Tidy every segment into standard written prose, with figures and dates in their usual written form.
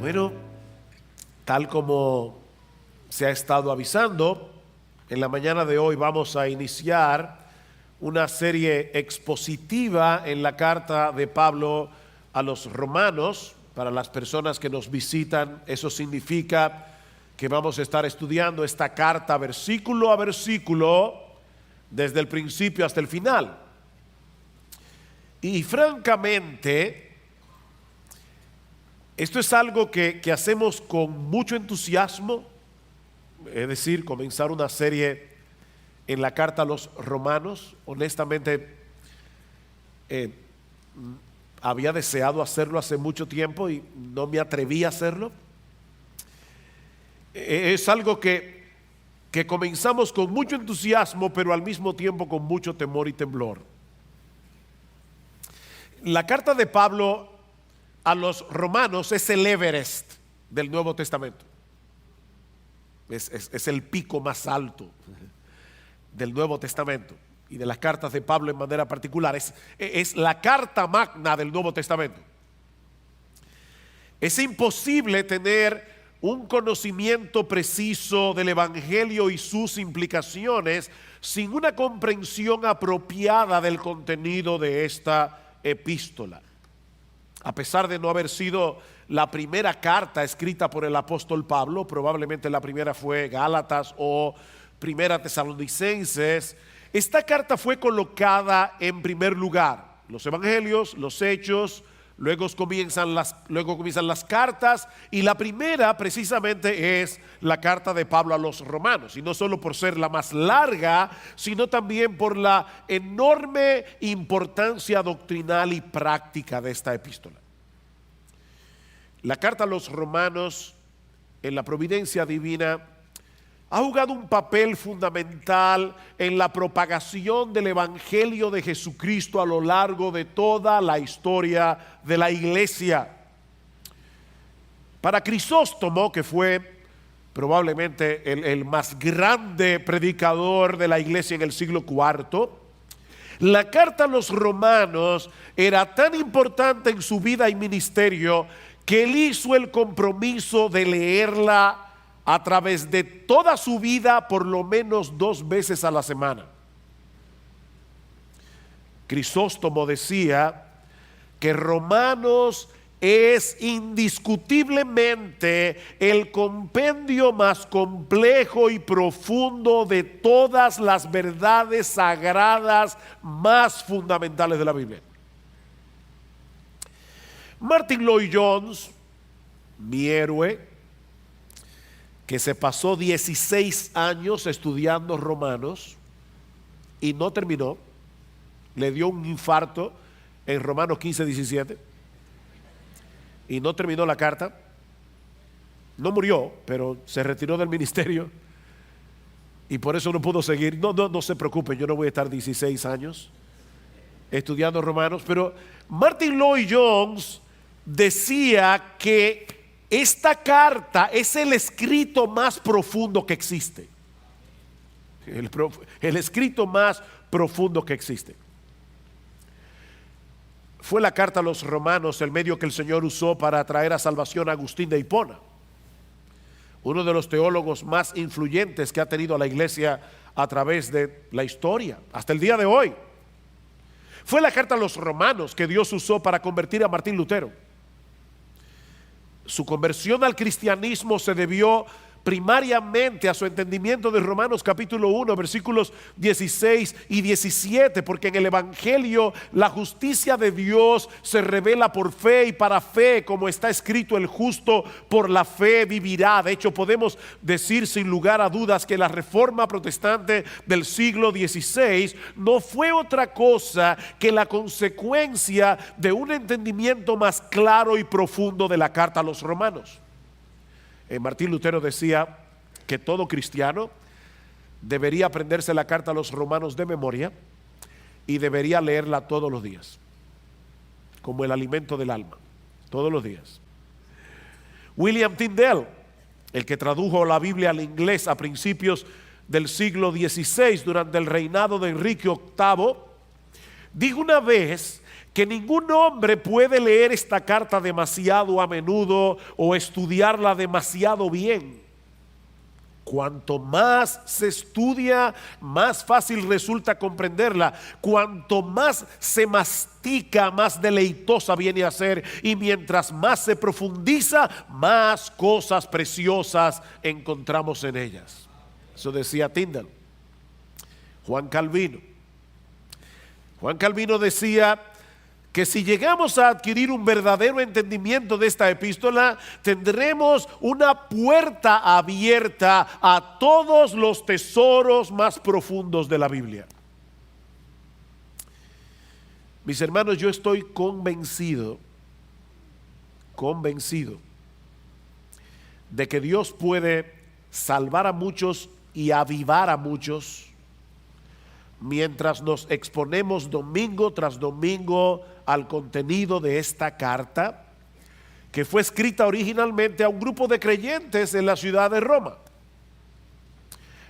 Bueno, tal como se ha estado avisando, en la mañana de hoy vamos a iniciar una serie expositiva en la carta de Pablo a los romanos. Para las personas que nos visitan, eso significa que vamos a estar estudiando esta carta versículo a versículo, desde el principio hasta el final. Y francamente, esto es algo que hacemos con mucho entusiasmo, es decir, comenzar una serie en la carta a los romanos. Honestamente, había deseado hacerlo hace mucho tiempo y no me atreví a hacerlo. Es algo que comenzamos con mucho entusiasmo, pero al mismo tiempo con mucho temor y temblor. La carta de Pablo a los romanos es el Everest del Nuevo Testamento. Es el pico más alto del Nuevo Testamento y de las cartas de Pablo en manera particular. Es la carta magna del Nuevo Testamento. Es imposible tener un conocimiento preciso del Evangelio y sus implicaciones sin una comprensión apropiada del contenido de esta epístola. A pesar de no haber sido la primera carta escrita por el apóstol Pablo, probablemente la primera fue Gálatas o Primera Tesalonicenses, esta carta fue colocada en primer lugar. Los evangelios, los hechos, luego comienzan las cartas, y la primera precisamente es la carta de Pablo a los romanos, y no solo por ser la más larga, sino también por la enorme importancia doctrinal y práctica de esta epístola. La carta a los romanos, en la providencia divina, ha jugado un papel fundamental en la propagación del Evangelio de Jesucristo a lo largo de toda la historia de la iglesia. Para Crisóstomo, que fue probablemente el más grande predicador de la iglesia en el siglo IV, la carta a los romanos era tan importante en su vida y ministerio que él hizo el compromiso de leerla a través de toda su vida por lo menos 2 veces a la semana. Crisóstomo decía que Romanos es indiscutiblemente el compendio más complejo y profundo de todas las verdades sagradas más fundamentales de la Biblia. Martin Lloyd-Jones, mi héroe, que se pasó 16 años estudiando Romanos y no terminó, le dio un infarto en Romanos 15:17 y no terminó la carta. No murió, pero se retiró del ministerio y por eso no pudo seguir. No se preocupen, yo no voy a estar 16 años estudiando Romanos, pero Martin Lloyd-Jones decía que esta carta es el escrito más profundo que existe. El escrito más profundo que existe. Fue la carta a los romanos el medio que el Señor usó para traer a salvación a Agustín de Hipona, uno de los teólogos más influyentes que ha tenido la iglesia a través de la historia, hasta el día de hoy. Fue la carta a los romanos que Dios usó para convertir a Martín Lutero. Su conversión al cristianismo se debió primariamente a su entendimiento de Romanos capítulo 1 versículos 16 y 17, porque en el Evangelio la justicia de Dios se revela por fe y para fe, como está escrito: el justo por la fe vivirá. De hecho, podemos decir sin lugar a dudas que la reforma protestante del siglo XVI no fue otra cosa que la consecuencia de un entendimiento más claro y profundo de la carta a los romanos. Martín Lutero decía que todo cristiano debería aprenderse la carta a los romanos de memoria y debería leerla todos los días, como el alimento del alma, todos los días. William Tyndale, el que tradujo la Biblia al inglés a principios del siglo XVI durante el reinado de Enrique VIII, dijo una vez que ningún hombre puede leer esta carta demasiado a menudo o estudiarla demasiado bien. Cuanto más se estudia, más fácil resulta comprenderla. Cuanto más se mastica, más deleitosa viene a ser. Y mientras más se profundiza, más cosas preciosas encontramos en ellas. Eso decía Tyndale. Juan Calvino decía que si llegamos a adquirir un verdadero entendimiento de esta epístola, tendremos una puerta abierta a todos los tesoros más profundos de la Biblia. Mis hermanos, yo estoy convencido de que Dios puede salvar a muchos y avivar a muchos mientras nos exponemos domingo tras domingo al contenido de esta carta, que fue escrita originalmente a un grupo de creyentes en la ciudad de Roma.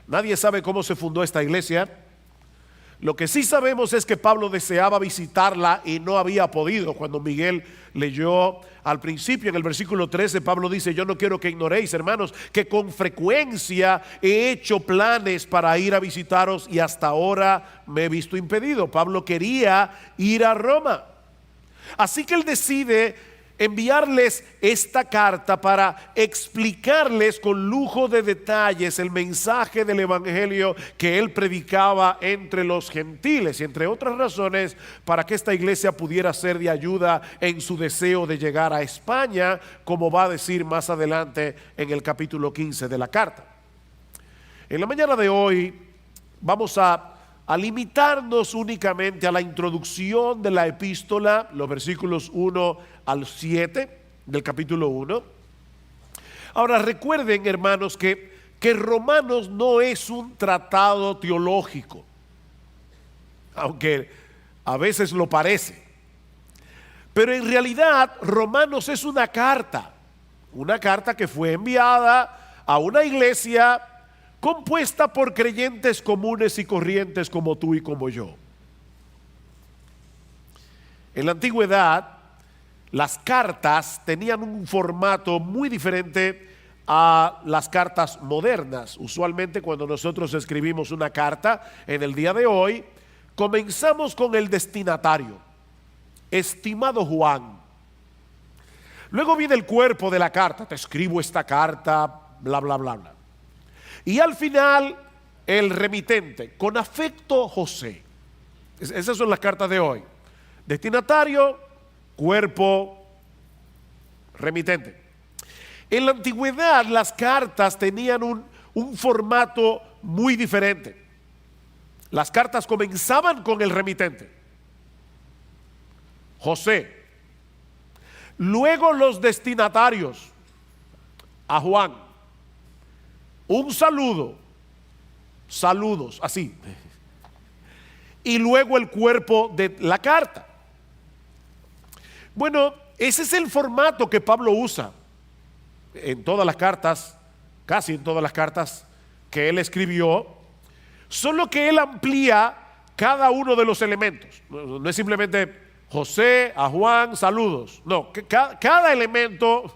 Nadie sabe cómo se fundó esta iglesia. Lo que sí sabemos es que Pablo deseaba visitarla y no había podido. Cuando Miguel leyó al principio en el versículo 13, Pablo dice: yo no quiero que ignoréis, hermanos, que con frecuencia he hecho planes para ir a visitaros y hasta ahora me he visto impedido. Pablo quería ir a Roma. Así que él decide enviarles esta carta para explicarles con lujo de detalles el mensaje del evangelio que él predicaba entre los gentiles, y entre otras razones para que esta iglesia pudiera ser de ayuda en su deseo de llegar a España, como va a decir más adelante en el capítulo 15 de la carta. En la mañana de hoy vamos a limitarnos únicamente a la introducción de la epístola, los versículos 1 al 7 del capítulo 1. Ahora recuerden, hermanos, que Romanos no es un tratado teológico, aunque a veces lo parece. Pero en realidad Romanos es una carta que fue enviada a una iglesia compuesta por creyentes comunes y corrientes como tú y como yo. En la antigüedad, las cartas tenían un formato muy diferente a las cartas modernas. Usualmente cuando nosotros escribimos una carta en el día de hoy, comenzamos con el destinatario: estimado Juan. Luego viene el cuerpo de la carta: te escribo esta carta, bla, bla, bla, bla. Y al final, el remitente: con afecto, José. Esas son las cartas de hoy: destinatario, cuerpo, remitente. En la antigüedad las cartas tenían un formato muy diferente. Las cartas comenzaban con el remitente, José. Luego los destinatarios, a Juan. Un saludo, saludos, así. Y luego el cuerpo de la carta. Bueno, ese es el formato que Pablo usa en todas las cartas, casi en todas las cartas que él escribió, solo que él amplía cada uno de los elementos. No es simplemente José, a Juan, saludos. No, cada elemento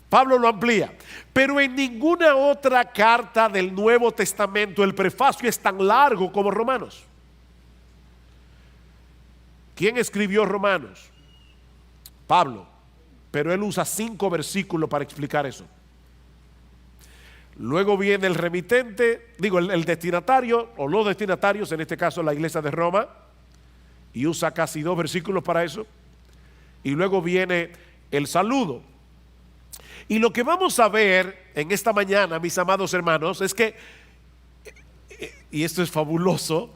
Pablo lo amplía. Pero en ninguna otra carta del Nuevo Testamento el prefacio es tan largo como Romanos. ¿Quién escribió Romanos? Pablo. Pero él usa 5 versículos para explicar eso. Luego viene el remitente, el destinatario o los destinatarios, en este caso la iglesia de Roma, y usa casi 2 versículos para eso. Y luego viene el saludo. Y lo que vamos a ver en esta mañana, mis amados hermanos, es que, y esto es fabuloso,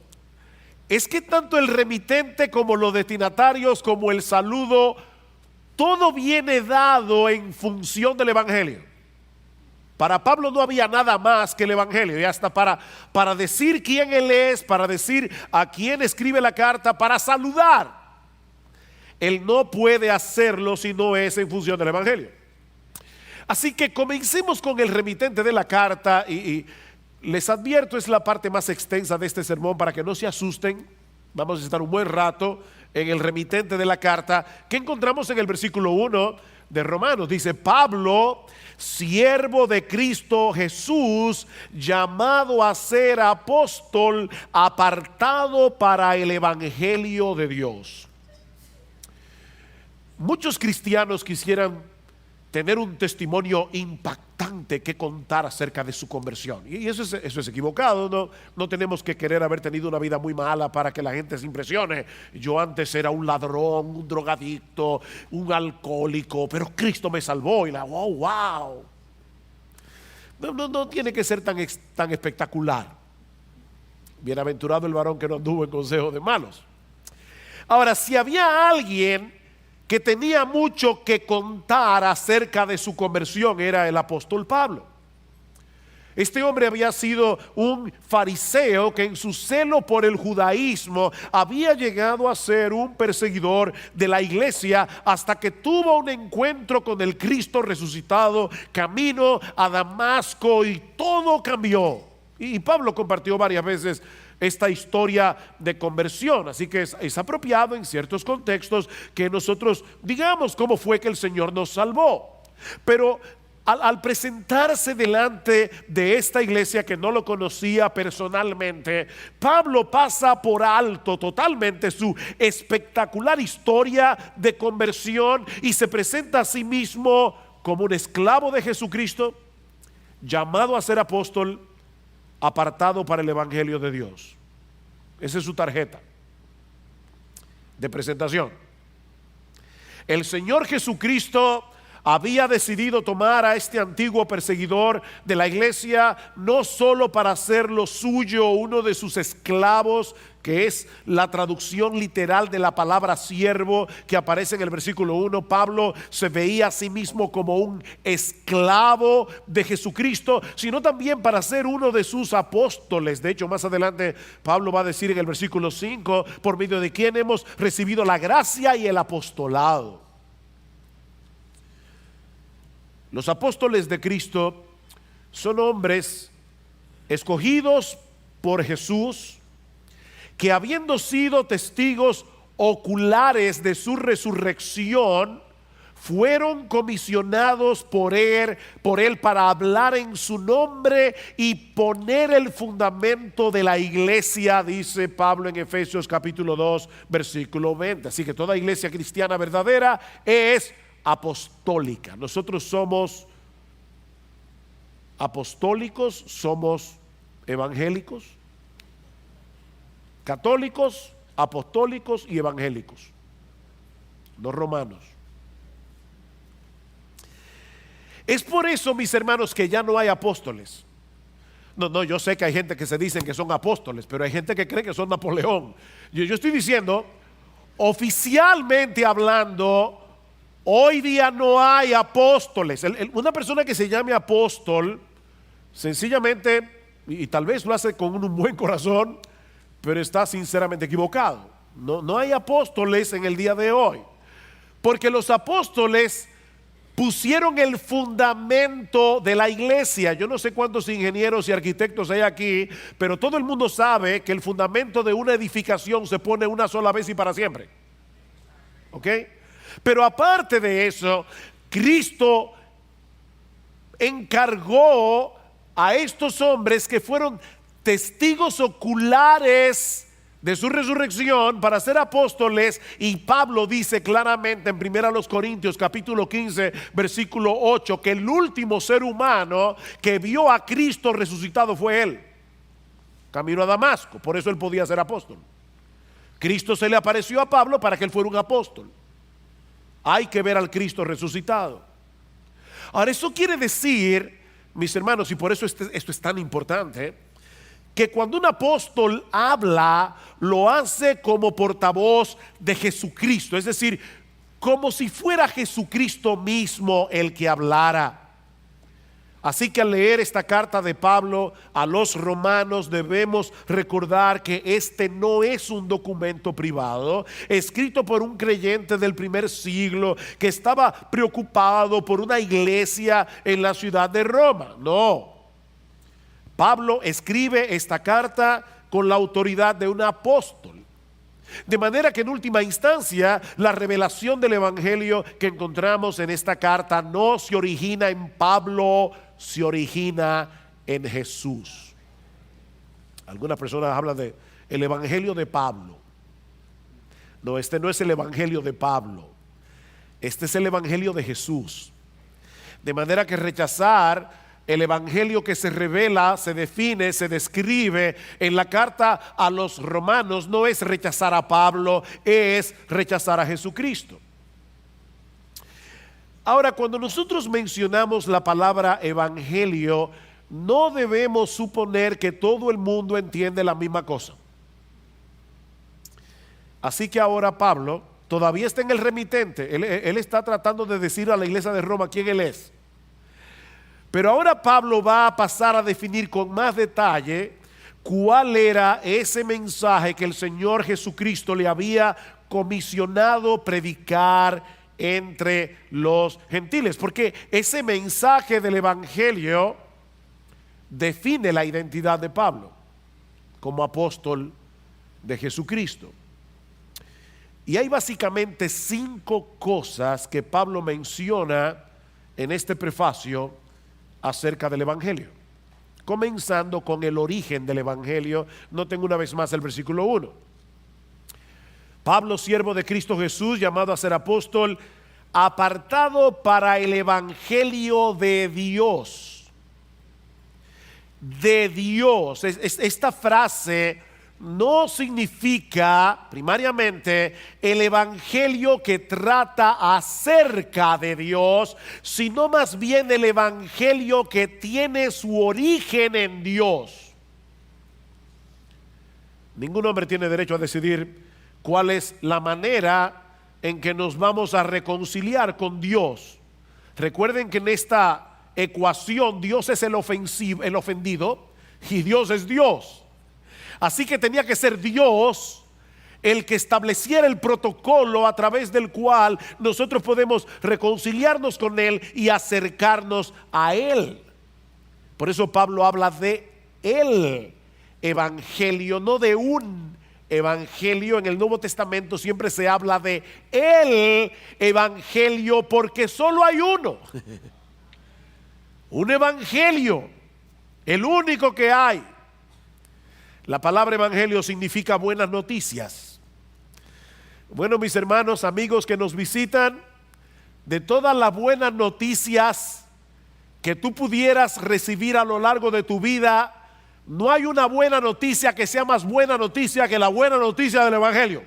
es que tanto el remitente como los destinatarios como el saludo, todo viene dado en función del evangelio. Para Pablo no había nada más que el evangelio, y hasta para decir quién él es, para decir a quién escribe la carta, para saludar, él no puede hacerlo si no es en función del evangelio. Así que comencemos con el remitente de la carta, y les advierto, es la parte más extensa de este sermón para que no se asusten. Vamos a estar un buen rato en el remitente de la carta, que encontramos en el versículo 1 de Romanos. Dice: Pablo, siervo de Cristo Jesús, llamado a ser apóstol, apartado para el evangelio de Dios. Muchos cristianos quisieran tener un testimonio impactante que contar acerca de su conversión. Y eso es equivocado. No tenemos que querer haber tenido una vida muy mala para que la gente se impresione. Yo antes era un ladrón, un drogadicto, un alcohólico, pero Cristo me salvó. Y wow. No tiene que ser tan espectacular. Bienaventurado el varón que no anduvo en consejo de malos. Ahora, si había alguien que tenía mucho que contar acerca de su conversión, era el apóstol Pablo. Este hombre había sido un fariseo que en su celo por el judaísmo había llegado a ser un perseguidor de la iglesia, hasta que tuvo un encuentro con el Cristo resucitado camino a Damasco, y todo cambió. Y Pablo compartió varias veces esta historia de conversión, así que es apropiado en ciertos contextos que nosotros digamos cómo fue que el Señor nos salvó. Pero al presentarse delante de esta iglesia que no lo conocía personalmente, Pablo pasa por alto totalmente su espectacular historia de conversión y se presenta a sí mismo como un esclavo de Jesucristo, llamado a ser apóstol, apartado para el evangelio de Dios. Esa es su tarjeta de presentación. El Señor Jesucristo había decidido tomar a este antiguo perseguidor de la iglesia no solo para hacerlo suyo, uno de sus esclavos, que es la traducción literal de la palabra siervo que aparece en el versículo 1. Pablo se veía a sí mismo como un esclavo de Jesucristo, sino también para ser uno de sus apóstoles. De hecho, más adelante Pablo va a decir en el versículo 5, por medio de quien hemos recibido la gracia y el apostolado. Los apóstoles de Cristo son hombres escogidos por Jesús, que habiendo sido testigos oculares de su resurrección, fueron comisionados por él para hablar en su nombre y poner el fundamento de la iglesia, dice Pablo en Efesios capítulo 2 versículo 20. Así que toda iglesia cristiana verdadera es apostólica. Nosotros somos apostólicos, somos evangélicos, católicos, apostólicos y evangélicos, no romanos. Es por eso, mis hermanos, que ya no hay apóstoles. No, yo sé que hay gente que se dicen que son apóstoles, pero hay gente que cree que son Napoleón. Yo estoy diciendo, oficialmente hablando, hoy día no hay apóstoles. Una persona que se llame apóstol, sencillamente, y tal vez lo hace con un buen corazón, pero está sinceramente equivocado. No hay apóstoles en el día de hoy, porque los apóstoles pusieron el fundamento de la iglesia. Yo no sé cuántos ingenieros y arquitectos hay aquí, pero todo el mundo sabe que el fundamento de una edificación se pone una sola vez y para siempre. ¿Ok? Pero aparte de eso, Cristo encargó a estos hombres que fueron testigos oculares de su resurrección para ser apóstoles, y Pablo dice claramente en 1 Corintios capítulo 15 versículo 8 que el último ser humano que vio a Cristo resucitado fue él, camino a Damasco. Por eso él podía ser apóstol. Cristo se le apareció a Pablo para que él fuera un apóstol. Hay que ver al Cristo resucitado. Ahora, eso quiere decir, mis hermanos, y por eso esto es tan importante, que cuando un apóstol habla, lo hace como portavoz de Jesucristo, es decir, como si fuera Jesucristo mismo el que hablara. Así que al leer esta carta de Pablo a los romanos, debemos recordar que este no es un documento privado escrito por un creyente del primer siglo que estaba preocupado por una iglesia en la ciudad de Roma. No, Pablo escribe esta carta con la autoridad de un apóstol. De manera que en última instancia la revelación del Evangelio que encontramos en esta carta no se origina en Pablo, se origina en Jesús. Algunas personas hablan de el Evangelio de Pablo. No, este no es el Evangelio de Pablo. Este es el Evangelio de Jesús. De manera que rechazar el Evangelio que se revela, se define, se describe en la carta a los romanos no es rechazar a Pablo, es rechazar a Jesucristo. Ahora, cuando nosotros mencionamos la palabra evangelio, no debemos suponer que todo el mundo entiende la misma cosa. Así que ahora Pablo todavía está en el remitente. Él está tratando de decir a la iglesia de Roma quién él es. Pero ahora Pablo va a pasar a definir con más detalle cuál era ese mensaje que el Señor Jesucristo le había comisionado predicar entre los gentiles. Porque ese mensaje del Evangelio define la identidad de Pablo como apóstol de Jesucristo. Y hay básicamente 5 cosas que Pablo menciona en este prefacio acerca del Evangelio, comenzando con el origen del Evangelio. Noten una vez más el versículo 1. Pablo, siervo de Cristo Jesús, llamado a ser apóstol, apartado para el Evangelio de Dios. De Dios. Esta frase no significa primariamente el evangelio que trata acerca de Dios, sino más bien el evangelio que tiene su origen en Dios. Ningún hombre tiene derecho a decidir cuál es la manera en que nos vamos a reconciliar con Dios. Recuerden que en esta ecuación Dios es el ofendido y Dios es Dios. Así que tenía que ser Dios el que estableciera el protocolo a través del cual nosotros podemos reconciliarnos con Él y acercarnos a Él. Por eso Pablo habla de el evangelio, no de un evangelio. En el Nuevo Testamento siempre se habla de el evangelio porque solo hay uno. Un evangelio, el único que hay. La palabra evangelio significa buenas noticias. Bueno, mis hermanos, amigos que nos visitan, de todas las buenas noticias que tú pudieras recibir a lo largo de tu vida, no hay una buena noticia que sea más buena noticia que la buena noticia del evangelio.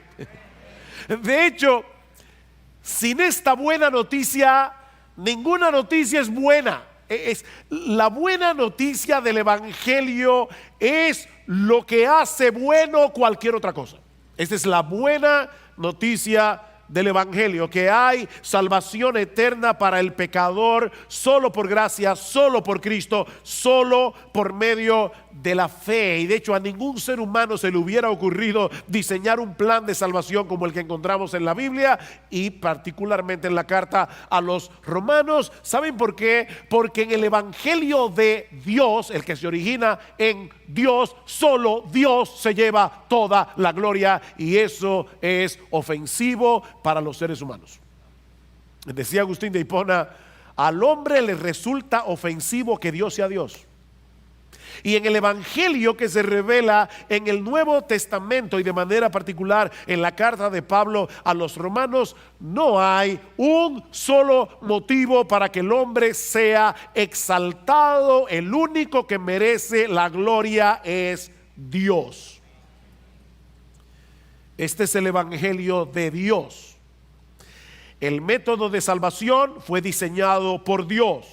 De hecho, sin esta buena noticia, ninguna noticia es buena. La buena noticia del evangelio es lo que hace bueno cualquier otra cosa. Esta es la buena noticia del evangelio, que hay salvación eterna para el pecador solo por gracia, solo por Cristo, solo por medio de la fe. Y de hecho a ningún ser humano se le hubiera ocurrido diseñar un plan de salvación como el que encontramos en la Biblia y particularmente en la carta a los romanos. ¿Saben por qué? Porque en el evangelio de Dios, el que se origina en Dios, solo Dios se lleva toda la gloria, y eso es ofensivo para los seres humanos. Decía Agustín de Hipona: al hombre le resulta ofensivo que Dios sea Dios. Y en el evangelio que se revela en el Nuevo Testamento, y de manera particular en la carta de Pablo a los romanos, no hay un solo motivo para que el hombre sea exaltado. El único que merece la gloria es Dios. Este es el evangelio de Dios. El método de salvación fue diseñado por Dios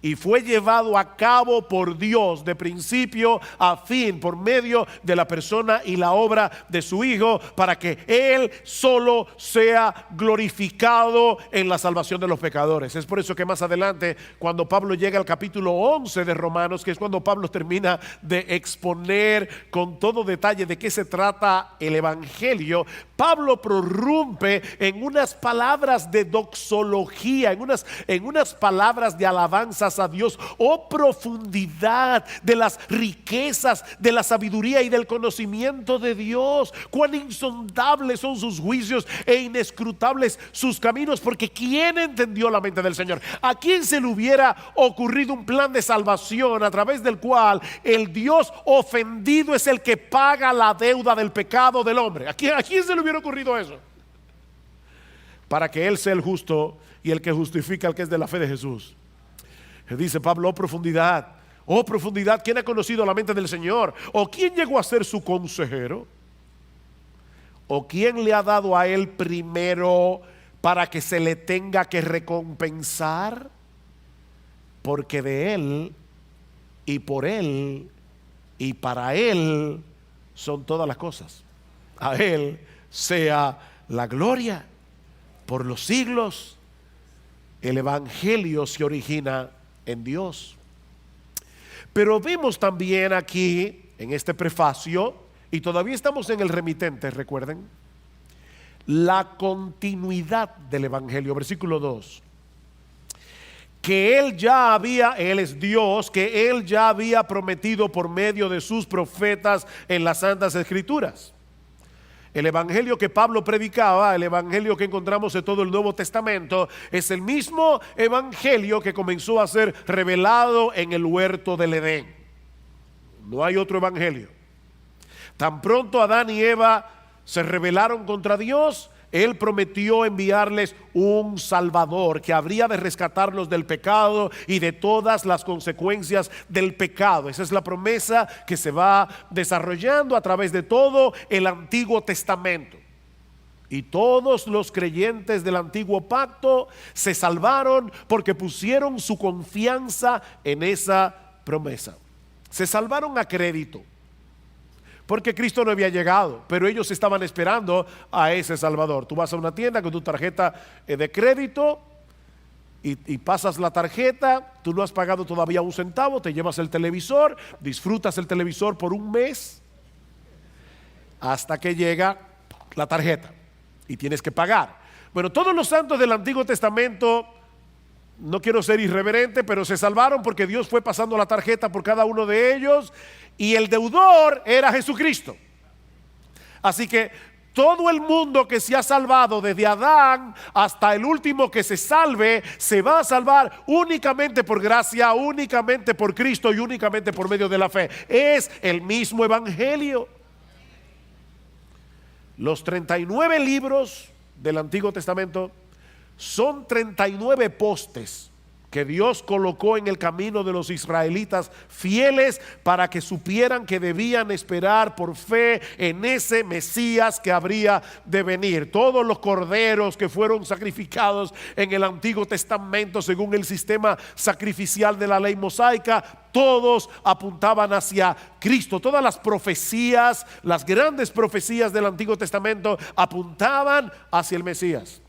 y fue llevado a cabo por Dios de principio a fin por medio de la persona y la obra de su Hijo, para que Él solo sea glorificado en la salvación de los pecadores. Es por eso que más adelante, cuando Pablo llega al capítulo 11 de Romanos, que es cuando Pablo termina de exponer con todo detalle de qué se trata el evangelio, Pablo prorrumpe en unas palabras de doxología, en unas palabras de alabanzas a Dios. Oh profundidad de las riquezas de la sabiduría y del conocimiento de Dios, cuán insondables son sus juicios e inescrutables sus caminos. Porque ¿quién entendió la mente del Señor? ¿A quién se le hubiera ocurrido un plan de salvación a través del cual el Dios ofendido es el que paga la deuda del pecado del hombre? ¿A quién se le hubiera ocurrido eso? Para que Él sea el justo y el que justifica al que es de la fe de Jesús. Dice Pablo: oh profundidad, ¿quién ha conocido la mente del Señor? ¿O quién llegó a ser su consejero? ¿O quién le ha dado a Él primero para que se le tenga que recompensar? Porque de Él y por Él y para Él son todas las cosas. A Él sea la gloria por los siglos. El evangelio se origina en Dios. Pero vemos también aquí en este prefacio, y todavía estamos en el remitente, recuerden, la continuidad del evangelio. Versículo 2. Que Él es Dios, que Él ya había prometido por medio de sus profetas en las Santas Escrituras. El evangelio que Pablo predicaba, el evangelio que encontramos en todo el Nuevo Testamento, es el mismo evangelio que comenzó a ser revelado en el huerto del Edén. No hay otro evangelio. Tan pronto Adán y Eva se rebelaron contra Dios, Él prometió enviarles un Salvador que habría de rescatarlos del pecado y de todas las consecuencias del pecado. Esa es la promesa que se va desarrollando a través de todo el Antiguo Testamento. Y todos los creyentes del Antiguo Pacto se salvaron porque pusieron su confianza en esa promesa. Se salvaron a crédito, porque Cristo no había llegado, pero ellos estaban esperando a ese Salvador. Tú vas a una tienda con tu tarjeta de crédito y pasas la tarjeta, tú no has pagado todavía un centavo, te llevas el televisor, disfrutas el televisor por un mes, hasta que llega la tarjeta y tienes que pagar. Bueno, todos los santos del Antiguo Testamento, no quiero ser irreverente, pero se salvaron porque Dios fue pasando la tarjeta por cada uno de ellos, y el deudor era Jesucristo. Así que todo el mundo que se ha salvado, desde Adán hasta el último que se salve, se va a salvar únicamente por gracia, únicamente por Cristo y únicamente por medio de la fe. Es el mismo evangelio. Los 39 libros del Antiguo Testamento son 39 postes que Dios colocó en el camino de los israelitas fieles para que supieran que debían esperar por fe en ese Mesías que habría de venir. Todos los corderos que fueron sacrificados en el Antiguo Testamento según el sistema sacrificial de la ley mosaica, todos apuntaban hacia Cristo. Todas las profecías, las grandes profecías del Antiguo Testamento apuntaban hacia el Mesías.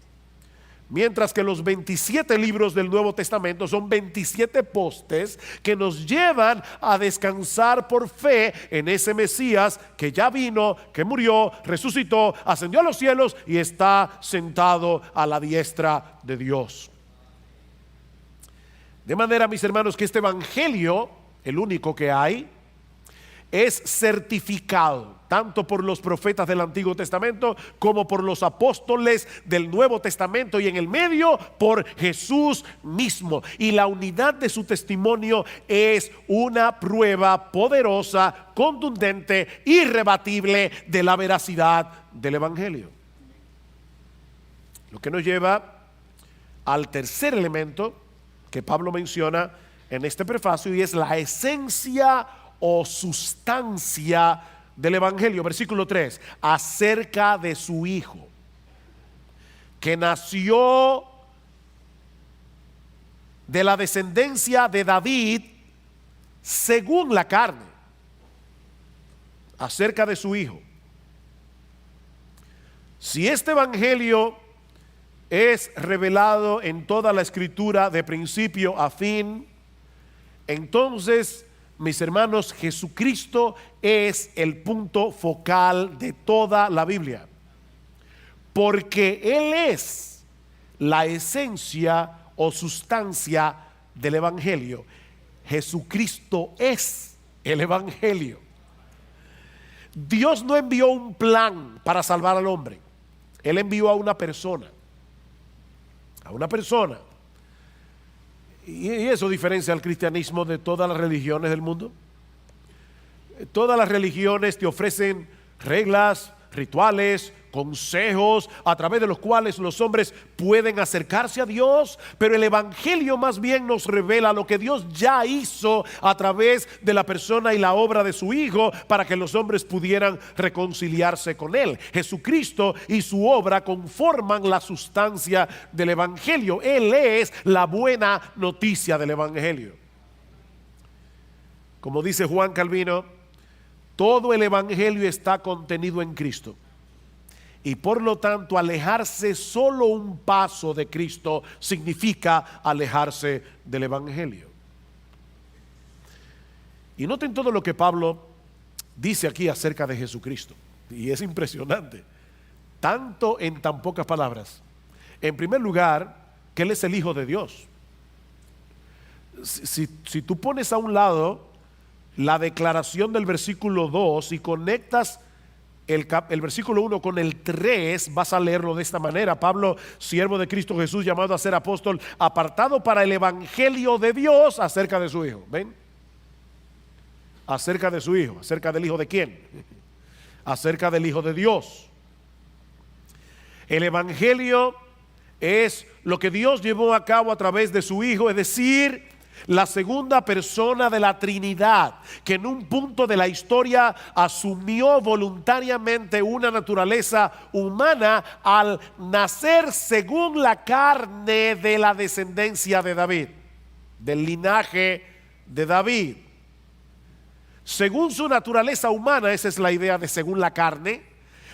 Mientras que los 27 libros del Nuevo Testamento son 27 postes que nos llevan a descansar por fe en ese Mesías que ya vino, que murió, resucitó, ascendió a los cielos y está sentado a la diestra de Dios. De manera, mis hermanos, que este evangelio, el único que hay, es certificado tanto por los profetas del Antiguo Testamento como por los apóstoles del Nuevo Testamento, y en el medio por Jesús mismo. Y la unidad de su testimonio es una prueba poderosa, contundente, irrebatible de la veracidad del evangelio. Lo que nos lleva al tercer elemento que Pablo menciona en este prefacio, y es la esencia o sustancia del evangelio. Versículo 3, acerca de su Hijo, que nació de la descendencia de David según la carne. Acerca de su Hijo. Si este evangelio es revelado en toda la Escritura de principio a fin, entonces, mis hermanos, Jesucristo es el punto focal de toda la Biblia. porque Él es la esencia o sustancia del Evangelio. Jesucristo es el Evangelio. Dios no envió un plan para salvar al hombre. Él envió a una persona. A una persona. Y eso diferencia al cristianismo de todas las religiones del mundo. Todas las religiones te ofrecen reglas, rituales, consejos a través de los cuales los hombres pueden acercarse a Dios, pero el Evangelio más bien nos revela lo que Dios ya hizo a través de la persona y la obra de su Hijo para que los hombres pudieran reconciliarse con Él. Jesucristo y su obra conforman la sustancia del Evangelio. Él es la buena noticia del Evangelio. Como dice Juan Calvino, todo el Evangelio está contenido en Cristo. Y por lo tanto, alejarse solo un paso de Cristo significa alejarse del Evangelio. Y noten todo lo que Pablo dice aquí acerca de Jesucristo. Y es impresionante, tanto en tan pocas palabras. En primer lugar, que Él es el Hijo de Dios. Si tú pones a un lado la declaración del versículo 2 y conectas el versículo 1 con el 3, vas a leerlo de esta manera: Pablo, siervo de Cristo Jesús, llamado a ser apóstol, apartado para el Evangelio de Dios, acerca de su Hijo. ¿Ven? Acerca de su Hijo. ¿Acerca del Hijo de quién? Acerca del Hijo de Dios. El Evangelio es lo que Dios llevó a cabo a través de su Hijo, es decir, la segunda persona de la Trinidad, que en un punto de la historia asumió voluntariamente una naturaleza humana al nacer según la carne de la descendencia de David, del linaje de David. Según su naturaleza humana, esa es la idea de según la carne.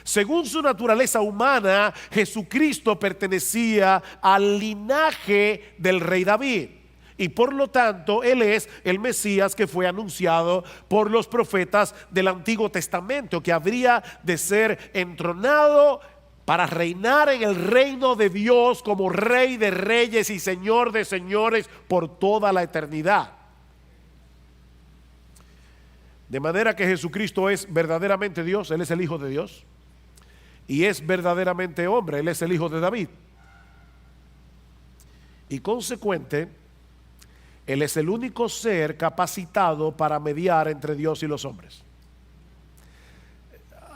Según su naturaleza humana, Jesucristo pertenecía al linaje del rey David. Y por lo tanto, Él es el Mesías que fue anunciado por los profetas del Antiguo Testamento, que habría de ser entronado para reinar en el reino de Dios como Rey de reyes y Señor de señores por toda la eternidad. De manera que Jesucristo es verdaderamente Dios, Él es el Hijo de Dios, y es verdaderamente hombre, Él es el Hijo de David. Y consecuente, Él es el único ser capacitado para mediar entre Dios y los hombres.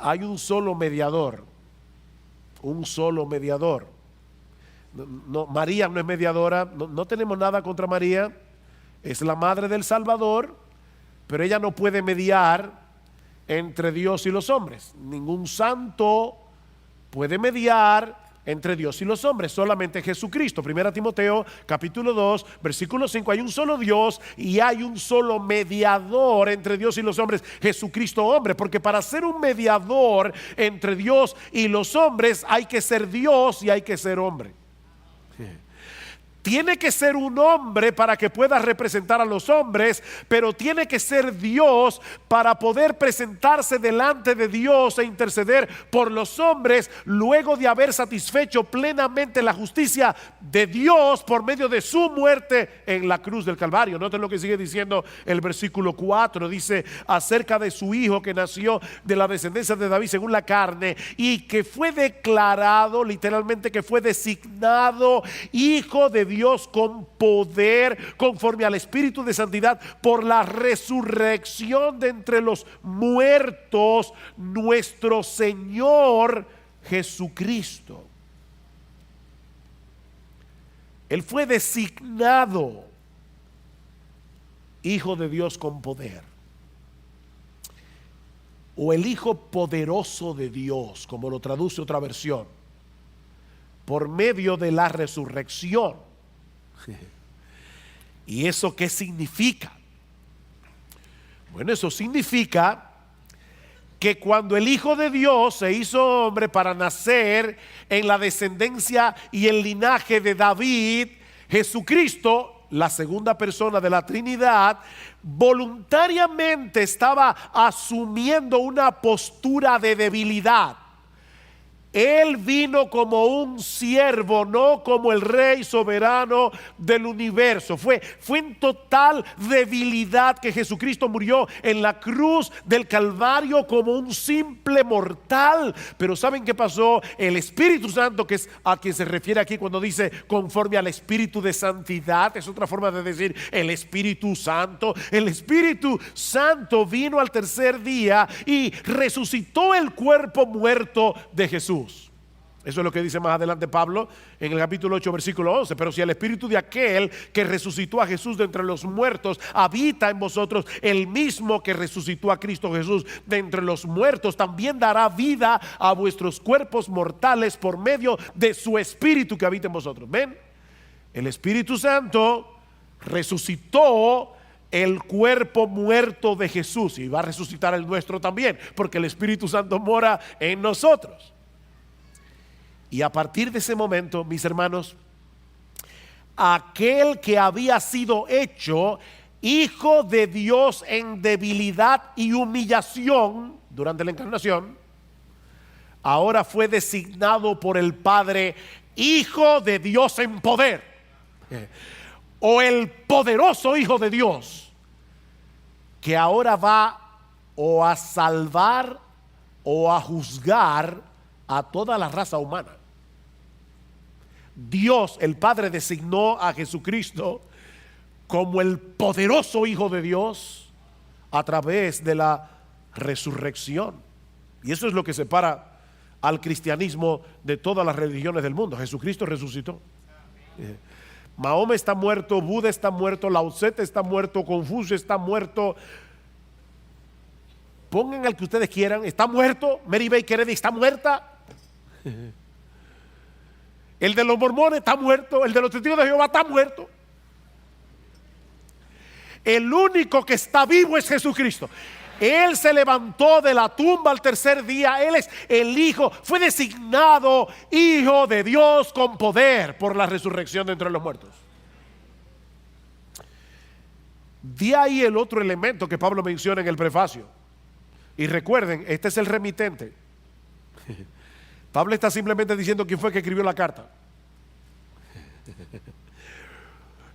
Hay un solo mediador, un solo mediador. No, María no es mediadora, no tenemos nada contra María, es la madre del Salvador, pero ella no puede mediar entre Dios y los hombres. Ningún santo puede mediar entre Dios y los hombres, solamente Jesucristo. 1 Timoteo capítulo 2 versículo 5: hay un solo Dios y hay un solo mediador entre Dios y los hombres, Jesucristo hombre. Porque para ser un mediador entre Dios y los hombres hay que ser Dios y hay que ser hombre. Tiene que ser un hombre para que pueda representar a los hombres, pero tiene que ser Dios para poder presentarse delante de Dios e interceder por los hombres luego de haber satisfecho plenamente la justicia de Dios por medio de su muerte en la cruz del Calvario. Noten lo que sigue diciendo el versículo 4, dice acerca de su Hijo que nació de la descendencia de David según la carne y que fue declarado, literalmente que fue designado Hijo de Dios con poder, conforme al Espíritu de santidad, por la resurrección de entre los muertos, nuestro Señor Jesucristo. Él fue designado Hijo de Dios con poder, o el Hijo poderoso de Dios, como lo traduce otra versión, por medio de la resurrección. ¿Y eso qué significa? Bueno, eso significa que cuando el Hijo de Dios se hizo hombre para nacer en la descendencia y el linaje de David, Jesucristo, la segunda persona de la Trinidad, voluntariamente estaba asumiendo una postura de debilidad. Él vino como un siervo, no como el rey soberano del universo. Fue en total debilidad que Jesucristo murió en la cruz del Calvario como un simple mortal. Pero ¿saben qué pasó? El Espíritu Santo, que es a quien se refiere aquí cuando dice conforme al Espíritu de santidad, es otra forma de decir el Espíritu Santo. El Espíritu Santo vino al tercer día y resucitó el cuerpo muerto de Jesús. Eso es lo que dice más adelante Pablo en el capítulo 8 versículo 11. Pero si el espíritu de aquel que resucitó a Jesús de entre los muertos habita en vosotros, el mismo que resucitó a Cristo Jesús de entre los muertos también dará vida a vuestros cuerpos mortales por medio de su espíritu que habita en vosotros. ¿Ven? El Espíritu Santo resucitó el cuerpo muerto de Jesús y va a resucitar el nuestro también, porque el Espíritu Santo mora en nosotros. Y a partir de ese momento, mis hermanos, aquel que había sido hecho Hijo de Dios en debilidad y humillación durante la encarnación, ahora fue designado por el Padre Hijo de Dios en poder, o el poderoso Hijo de Dios, que ahora va o a salvar o a juzgar a toda la raza humana. Dios, el Padre, designó a Jesucristo como el poderoso Hijo de Dios a través de la resurrección. Y eso es lo que separa al cristianismo de todas las religiones del mundo. Jesucristo resucitó. Mahoma está muerto, Buda está muerto, Lao Tse está muerto, Confucio está muerto. Pongan al que ustedes quieran, está muerto. Mary Baker Eddy está muerta. El de los mormones está muerto. El de los testigos de Jehová está muerto. El único que está vivo es Jesucristo. Él se levantó de la tumba al tercer día. Él es el Hijo. Fue designado Hijo de Dios con poder por la resurrección de entre los muertos. De ahí el otro elemento que Pablo menciona en el prefacio. Y recuerden, este es el remitente. Pablo está simplemente diciendo quién fue que escribió la carta.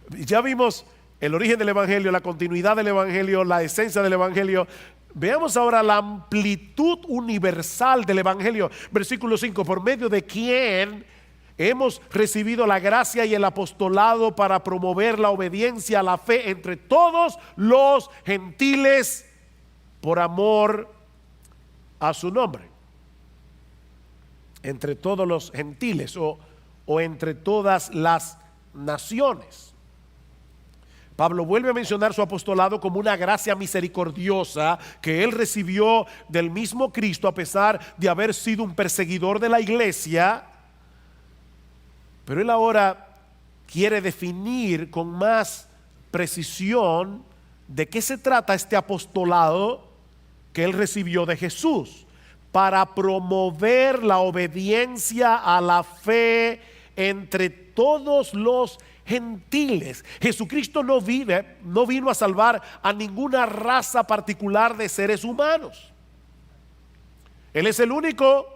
Ya vimos el origen del Evangelio, la continuidad del Evangelio, la esencia del Evangelio. Veamos ahora la amplitud universal del Evangelio. Versículo 5, por medio de quien hemos recibido la gracia y el apostolado para promover la obediencia a la fe entre todos los gentiles por amor a su nombre. Entre todos los gentiles o entre todas las naciones. Pablo vuelve a mencionar su apostolado como una gracia misericordiosa que él recibió del mismo Cristo a pesar de haber sido un perseguidor de la iglesia. Pero él ahora quiere definir con más precisión de qué se trata este apostolado que él recibió de Jesús para promover la obediencia a la fe entre todos los gentiles. Jesucristo no vino a salvar a ninguna raza particular de seres humanos. Él es el único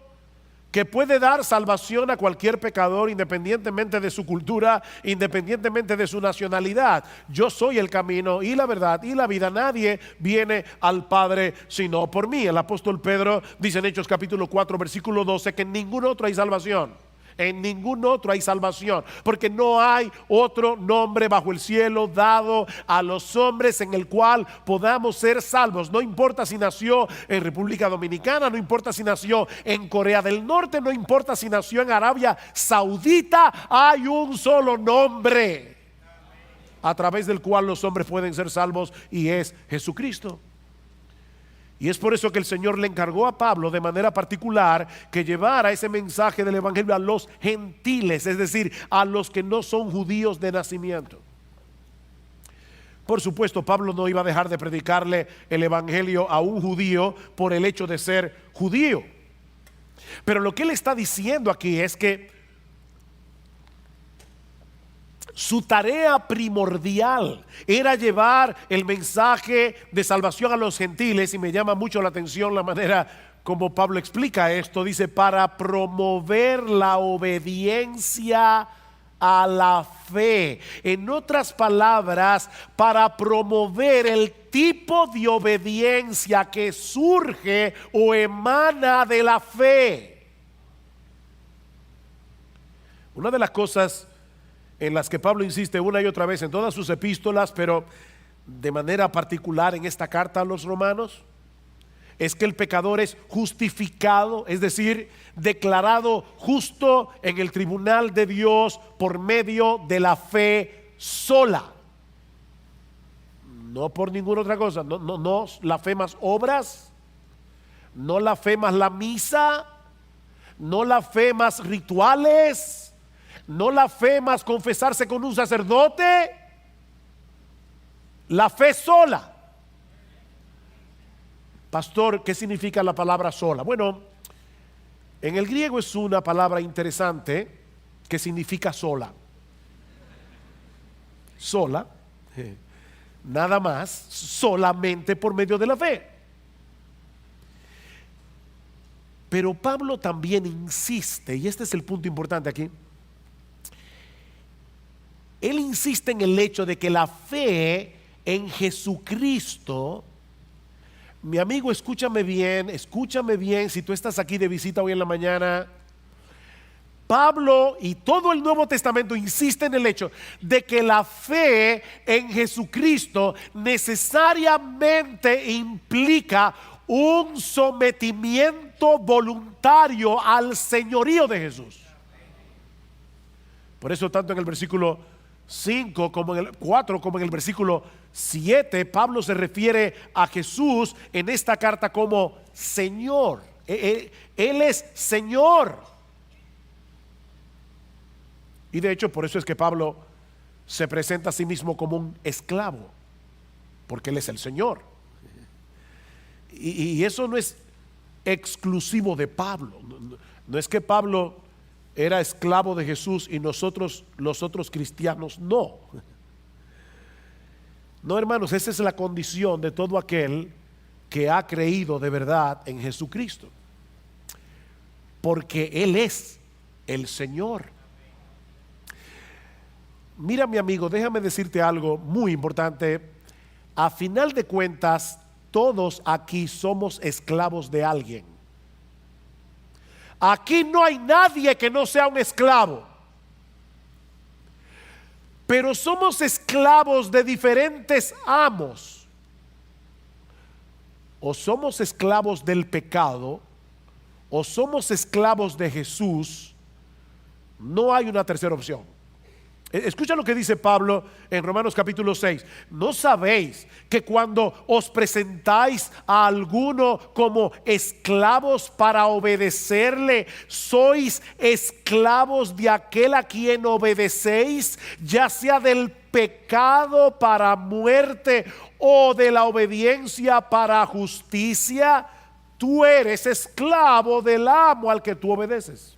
que puede dar salvación a cualquier pecador independientemente de su cultura, independientemente de su nacionalidad. Yo soy el camino y la verdad y la vida. Nadie viene al Padre sino por mí. El apóstol Pedro dice en Hechos capítulo 4 versículo 12 que en ningún otro hay salvación. En ningún otro hay salvación, porque no hay otro nombre bajo el cielo dado a los hombres en el cual podamos ser salvos. No importa si nació en República Dominicana, no importa si nació en Corea del Norte, no importa si nació en Arabia Saudita, hay un solo nombre a través del cual los hombres pueden ser salvos y es Jesucristo. Y es por eso que el Señor le encargó a Pablo de manera particular que llevara ese mensaje del Evangelio a los gentiles, es decir, a los que no son judíos de nacimiento. Por supuesto, Pablo no iba a dejar de predicarle el Evangelio a un judío por el hecho de ser judío. Pero lo que él está diciendo aquí es que su tarea primordial era llevar el mensaje de salvación a los gentiles, y me llama mucho la atención la manera como Pablo explica esto. Dice, para promover la obediencia a la fe. En otras palabras, para promover el tipo de obediencia que surge o emana de la fe. Una de las cosas en las que Pablo insiste una y otra vez en todas sus epístolas, pero de manera particular en esta carta a los romanos, es que el pecador es justificado, es decir, declarado justo en el tribunal de Dios por medio de la fe sola. No por ninguna otra cosa, no la fe más obras, no la fe más la misa, no la fe más rituales, no la fe más confesarse con un sacerdote, la fe sola. Pastor, ¿qué significa la palabra sola? Bueno, en el griego es una palabra interesante que significa sola. Sola, nada más, solamente por medio de la fe. Pero Pablo también insiste, y este es el punto importante aquí. Él insiste en el hecho de que la fe en Jesucristo, mi amigo, escúchame bien, si tú estás aquí de visita hoy en la mañana, Pablo y todo el Nuevo Testamento insiste en el hecho de que la fe en Jesucristo necesariamente implica un sometimiento voluntario al señorío de Jesús. Por eso tanto en el versículo 5 como en el 4 como en el versículo 7, Pablo se refiere a Jesús en esta carta como Señor. Él es Señor. Y de hecho por eso es que Pablo se presenta a sí mismo como un esclavo, porque Él es el Señor. Y eso no es exclusivo de Pablo. No es que Pablo era esclavo de Jesús y nosotros los otros cristianos no. No, hermanos, esa es la condición de todo aquel que ha creído de verdad en Jesucristo, porque Él es el Señor. Mira, mi amigo, déjame decirte algo muy importante. A final de cuentas, todos aquí somos esclavos de alguien. Aquí no hay nadie que no sea un esclavo. Pero somos esclavos de diferentes amos. O somos esclavos del pecado, o somos esclavos de Jesús. No hay una tercera opción. Escucha lo que dice Pablo en Romanos capítulo 6. ¿No sabéis que cuando os presentáis a alguno como esclavos para obedecerle, sois esclavos de aquel a quien obedecéis, ya sea del pecado para muerte o de la obediencia para justicia? Tú eres esclavo del amo al que tú obedeces.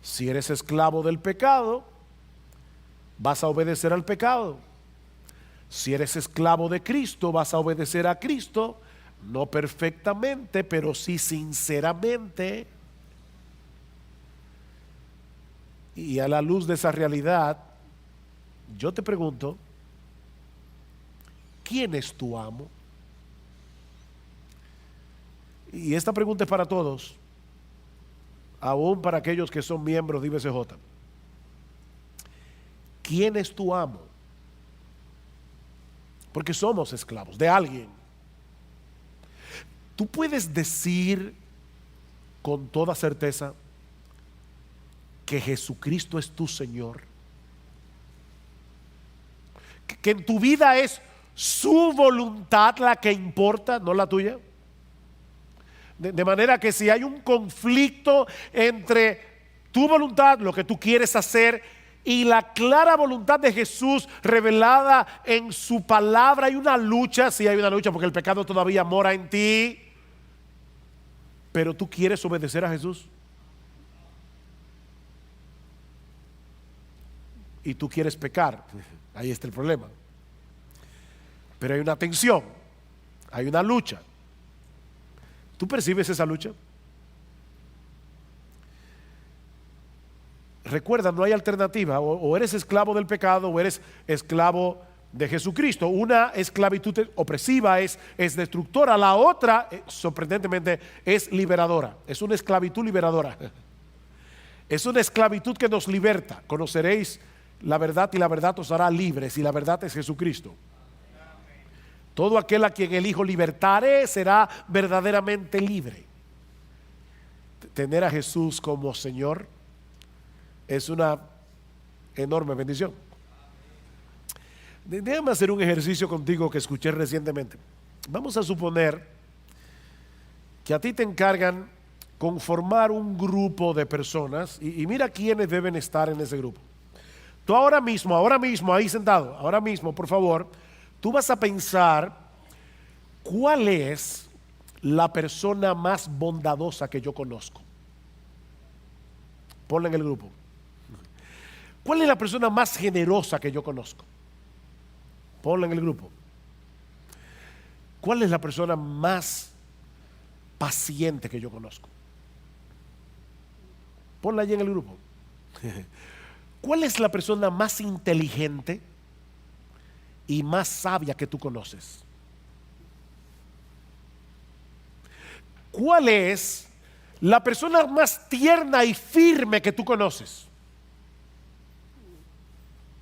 Si eres esclavo del pecado, vas a obedecer al pecado. Si eres esclavo de Cristo, vas a obedecer a Cristo, no perfectamente, pero sí sinceramente. Y a la luz de esa realidad, yo te pregunto, ¿quién es tu amo? Y esta pregunta es para todos, aún para aquellos que son miembros de IBCJ. ¿Quién es tu amo? Porque somos esclavos de alguien. Tú puedes decir con toda certeza que Jesucristo es tu Señor, que en tu vida es su voluntad la que importa, no la tuya. De manera que si hay un conflicto entre tu voluntad, lo que tú quieres hacer, y la clara voluntad de Jesús revelada en su palabra, hay una lucha. Sí, hay una lucha porque el pecado todavía mora en ti, pero tú quieres obedecer a Jesús y tú quieres pecar. Ahí está el problema. Pero hay una tensión, hay una lucha. ¿Tú percibes esa lucha? Recuerda, no hay alternativa. O eres esclavo del pecado o eres esclavo de Jesucristo. Una esclavitud opresiva es destructora. La otra, sorprendentemente, es liberadora. Es una esclavitud liberadora. Es una esclavitud que nos liberta. Conoceréis la verdad y la verdad os hará libres, y la verdad es Jesucristo. Todo aquel a quien el Hijo libertare será verdaderamente libre. Tener a Jesús como Señor es una enorme bendición. Déjame hacer un ejercicio contigo que escuché recientemente. Vamos a suponer que a ti te encargan conformar un grupo de personas y mira quiénes deben estar en ese grupo. Tú ahora mismo, ahí sentado, ahora mismo, por favor, tú vas a pensar cuál es la persona más bondadosa que yo conozco. Ponla en el grupo. ¿Cuál es la persona más generosa que yo conozco? Ponla en el grupo. ¿Cuál es la persona más paciente que yo conozco? Ponla allí en el grupo. ¿Cuál es la persona más inteligente y más sabia que tú conoces? ¿Cuál es la persona más tierna y firme que tú conoces?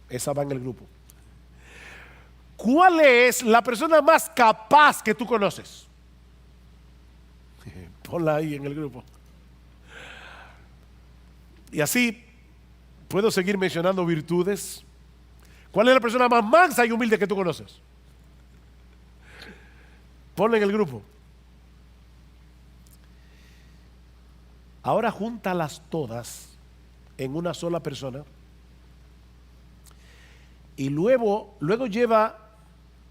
Esa va en el grupo. ¿Cuál es la persona más capaz que tú conoces? Ponla ahí en el grupo. Y así puedo seguir mencionando virtudes. ¿Cuál es la persona más mansa y humilde que tú conoces? Ponla en el grupo. Ahora júntalas todas en una sola persona. Y luego lleva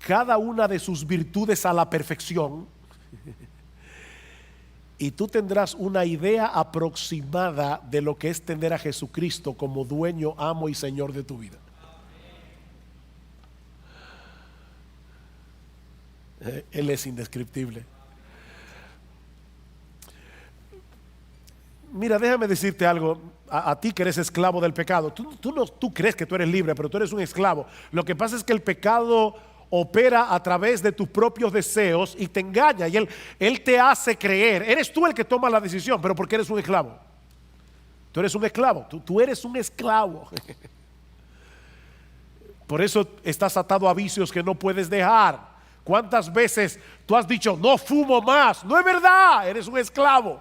cada una de sus virtudes a la perfección. Y tú tendrás una idea aproximada de lo que es tener a Jesucristo como dueño, amo y Señor de tu vida. Él es indescriptible. Mira, déjame decirte algo. A ti que eres esclavo del pecado, tú crees que tú eres libre, pero tú eres un esclavo. Lo que pasa es que el pecado opera a través de tus propios deseos y te engaña, y él te hace creer. Eres tú el que toma la decisión, pero porque eres un esclavo. Tú eres un esclavo, tú eres un esclavo. Por eso estás atado a vicios que no puedes dejar. ¿Cuántas veces tú has dicho no fumo más? No es verdad, eres un esclavo.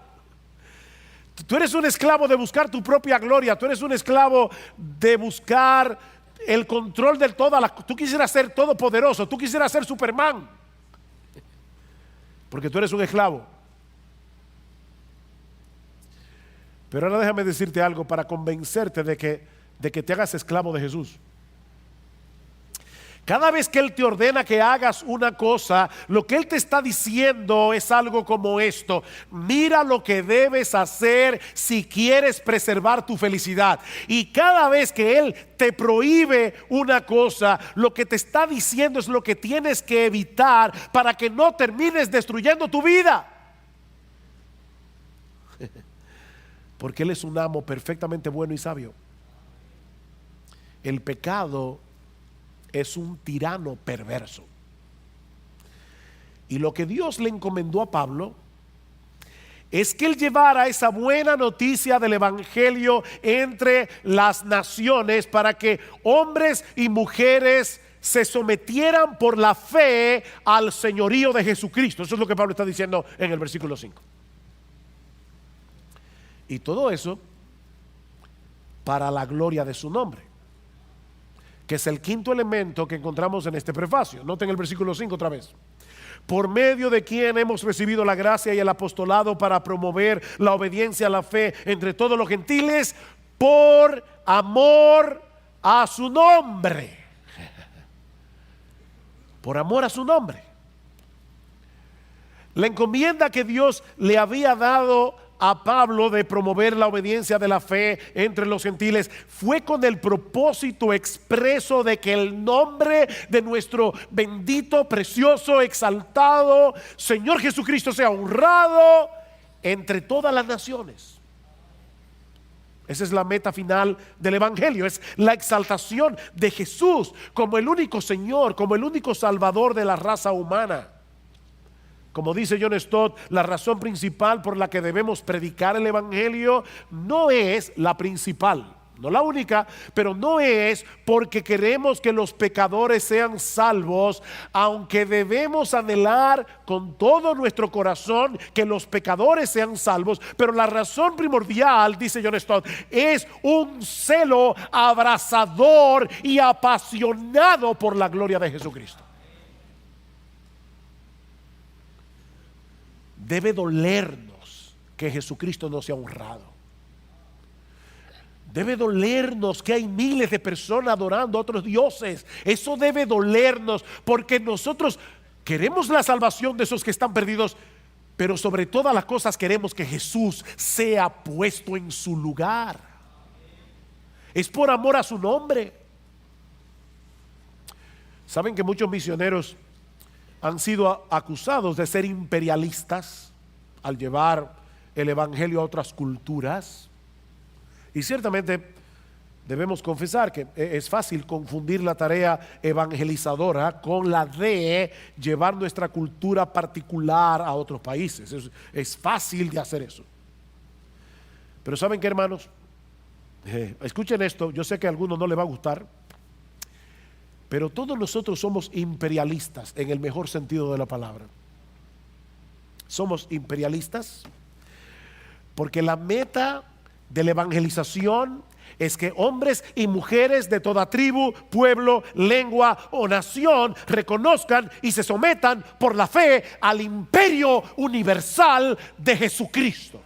Tú eres un esclavo de buscar tu propia gloria. Tú eres un esclavo de buscar el control de todas las. Tú quisieras ser todopoderoso. Tú quisieras ser Superman. Porque tú eres un esclavo. Pero ahora déjame decirte algo para convencerte de que te hagas esclavo de Jesús. Cada vez que Él te ordena que hagas una cosa, lo que Él te está diciendo es algo como esto: mira lo que debes hacer si quieres preservar tu felicidad. Y cada vez que Él te prohíbe una cosa, lo que te está diciendo es lo que tienes que evitar para que no termines destruyendo tu vida. Porque Él es un amo perfectamente bueno y sabio. El pecado es un tirano perverso. Y lo que Dios le encomendó a Pablo es que él llevara esa buena noticia del evangelio entre las naciones para que hombres y mujeres se sometieran por la fe al señorío de Jesucristo. Eso es lo que Pablo está diciendo en el versículo 5. Y todo eso para la gloria de su nombre, que es el quinto elemento que encontramos en este prefacio. Noten el versículo 5 otra vez. Por medio de quien hemos recibido la gracia y el apostolado para promover la obediencia a la fe entre todos los gentiles, por amor a su nombre. Por amor a su nombre. La encomienda que Dios le había dado a Pablo de promover la obediencia de la fe entre los gentiles fue con el propósito expreso de que el nombre de nuestro bendito, precioso, exaltado Señor Jesucristo sea honrado entre todas las naciones. Esa es la meta final del Evangelio, es la exaltación de Jesús como el único Señor, como el único Salvador de la raza humana. Como dice John Stott, la razón principal por la que debemos predicar el Evangelio no es la principal, no la única, pero no es porque queremos que los pecadores sean salvos, aunque debemos anhelar con todo nuestro corazón que los pecadores sean salvos. Pero la razón primordial, dice John Stott, es un celo abrasador y apasionado por la gloria de Jesucristo. Debe dolernos que Jesucristo no sea honrado. Debe dolernos que hay miles de personas adorando a otros dioses. Eso debe dolernos porque nosotros queremos la salvación de esos que están perdidos, pero sobre todas las cosas queremos que Jesús sea puesto en su lugar. Es por amor a su nombre. Saben que muchos misioneros han sido acusados de ser imperialistas al llevar el Evangelio a otras culturas. Y ciertamente debemos confesar que es fácil confundir la tarea evangelizadora con la de llevar nuestra cultura particular a otros países. Es fácil de hacer eso. Pero ¿saben qué, hermanos? Escuchen esto, yo sé que a algunos no les va a gustar, pero todos nosotros somos imperialistas en el mejor sentido de la palabra. Somos imperialistas porque la meta de la evangelización es que hombres y mujeres de toda tribu, pueblo, lengua o nación reconozcan y se sometan por la fe al imperio universal de Jesucristo.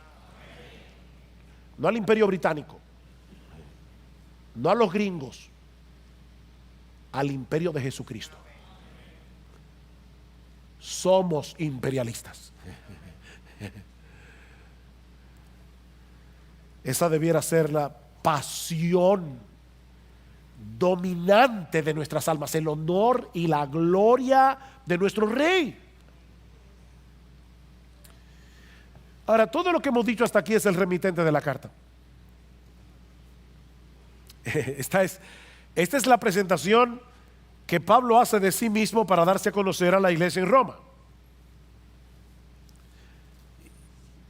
No al imperio británico, no a los gringos, al imperio de Jesucristo. Somos imperialistas. Esa debiera ser la pasión dominante de nuestras almas, el honor y la gloria de nuestro Rey. Ahora, todo lo que hemos dicho hasta aquí es el remitente de la carta. Esta es la presentación que Pablo hace de sí mismo para darse a conocer a la iglesia en Roma.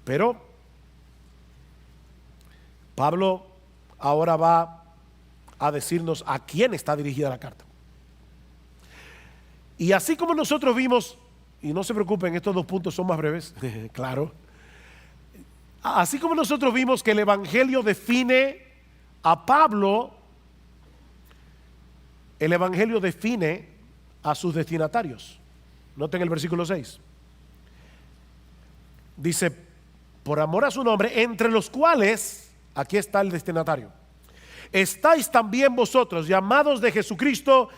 Pero Pablo ahora va a decirnos a quién está dirigida la carta. Y así como nosotros vimos, y no se preocupen, estos dos puntos son más breves, claro. Así como nosotros vimos que el Evangelio define a Pablo, el Evangelio define a sus destinatarios. Noten el versículo 6. Dice, por amor a su nombre, entre los cuales, aquí está el destinatario, estáis también vosotros, llamados de Jesucristo,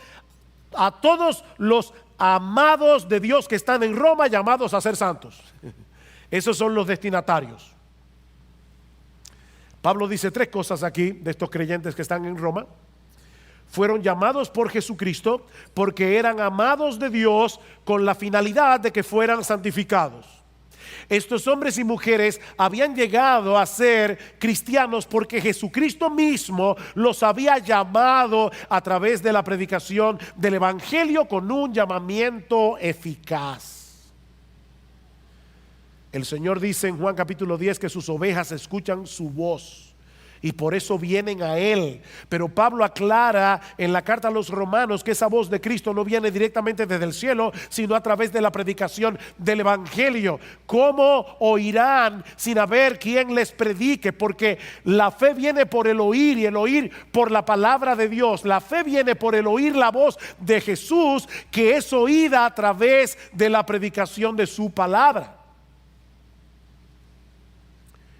a todos los amados de Dios que están en Roma, llamados a ser santos. Esos son los destinatarios. Pablo dice tres cosas aquí de estos creyentes que están en Roma. Fueron llamados por Jesucristo porque eran amados de Dios con la finalidad de que fueran santificados. Estos hombres y mujeres habían llegado a ser cristianos porque Jesucristo mismo los había llamado a través de la predicación del Evangelio con un llamamiento eficaz. El Señor dice en Juan capítulo 10 que sus ovejas escuchan su voz y por eso vienen a Él. Pero Pablo aclara en la carta a los romanos que esa voz de Cristo no viene directamente desde el cielo, sino a través de la predicación del Evangelio. ¿Cómo oirán sin haber quien les predique? Porque la fe viene por el oír y el oír por la palabra de Dios. La fe viene por el oír la voz de Jesús, que es oída a través de la predicación de su palabra.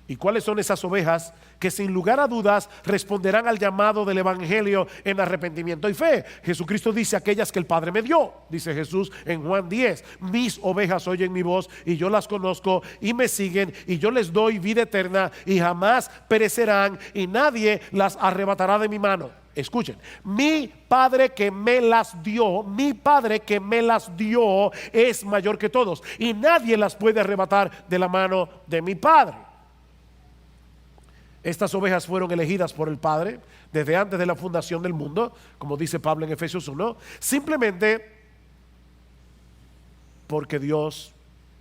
¿Y cuáles son esas ovejas que sin lugar a dudas responderán al llamado del evangelio en arrepentimiento y fe? Jesucristo dice: aquellas que el Padre me dio, dice Jesús en Juan 10, mis ovejas oyen mi voz y yo las conozco y me siguen, y yo les doy vida eterna y jamás perecerán y nadie las arrebatará de mi mano. Escuchen, mi Padre que me las dio, mi Padre que me las dio es mayor que todos y nadie las puede arrebatar de la mano de mi Padre. Estas ovejas fueron elegidas por el Padre desde antes de la fundación del mundo, como dice Pablo en Efesios 1, simplemente porque Dios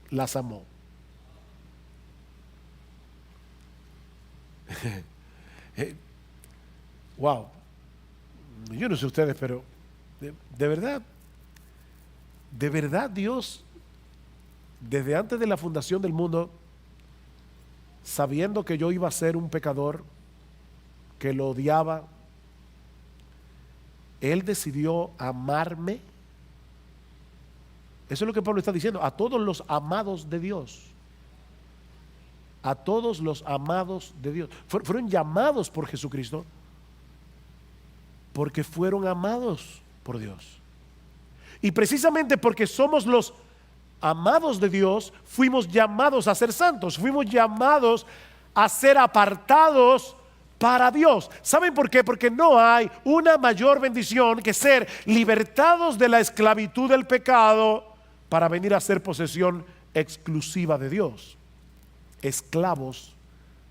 las amó. Wow, yo no sé ustedes, pero de verdad Dios, desde antes de la fundación del mundo, sabiendo que yo iba a ser un pecador, que lo odiaba, Él decidió amarme. Eso es lo que Pablo está diciendo, a todos los amados de Dios. A todos los amados de Dios. Fueron llamados por Jesucristo porque fueron amados por Dios. Y precisamente porque somos los amados de Dios, fuimos llamados a ser santos, fuimos llamados a ser apartados para Dios. ¿Saben por qué? Porque no hay una mayor bendición que ser libertados de la esclavitud del pecado para venir a ser posesión exclusiva de Dios, esclavos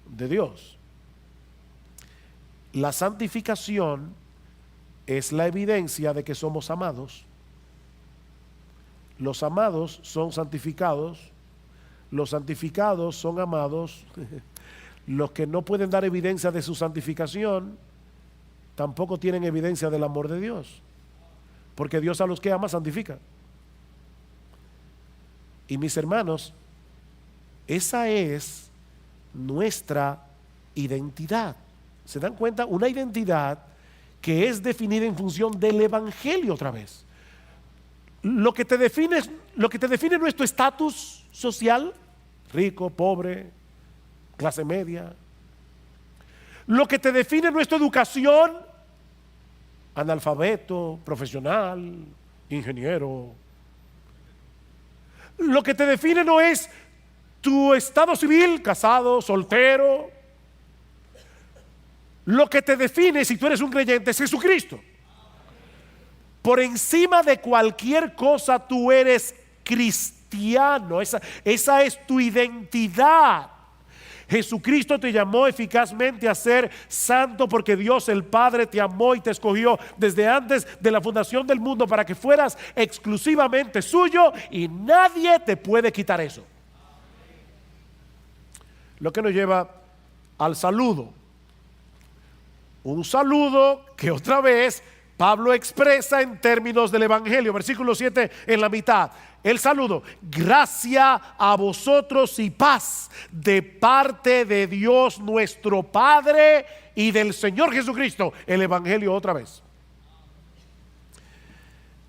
de Dios. La santificación es la evidencia de que somos amados. Los amados son santificados, los santificados son amados. Los que no pueden dar evidencia de su santificación tampoco tienen evidencia del amor de Dios, porque Dios a los que ama santifica. Y mis hermanos, esa es nuestra identidad. ¿Se dan cuenta? Una identidad que es definida en función del evangelio otra vez. Lo que te define no es tu estatus social, rico, pobre, clase media. Lo que te define no es tu educación, analfabeto, profesional, ingeniero. Lo que te define no es tu estado civil, casado, soltero. Lo que te define, si tú eres un creyente, es Jesucristo. Por encima de cualquier cosa tú eres cristiano. Esa es tu identidad. Jesucristo te llamó eficazmente a ser santo porque Dios el Padre te amó y te escogió desde antes de la fundación del mundo para que fueras exclusivamente suyo y nadie te puede quitar eso. Lo que nos lleva al saludo. Un saludo que otra vez Pablo expresa en términos del evangelio, versículo 7 en la mitad. El saludo: gracia a vosotros y paz de parte de Dios nuestro Padre y del Señor Jesucristo. El evangelio otra vez.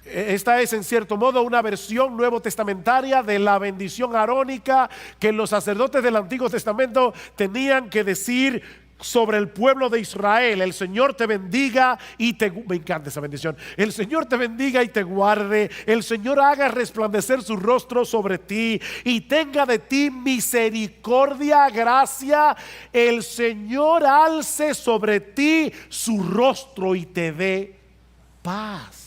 Esta es en cierto modo una versión nuevo testamentaria de la bendición arónica que los sacerdotes del Antiguo Testamento tenían que decir sobre el pueblo de Israel. El Señor te bendiga y te... Me encanta esa bendición. El Señor te bendiga y te guarde. El Señor haga resplandecer su rostro sobre ti y tenga de ti misericordia, gracia. El Señor alce sobre ti su rostro y te dé paz.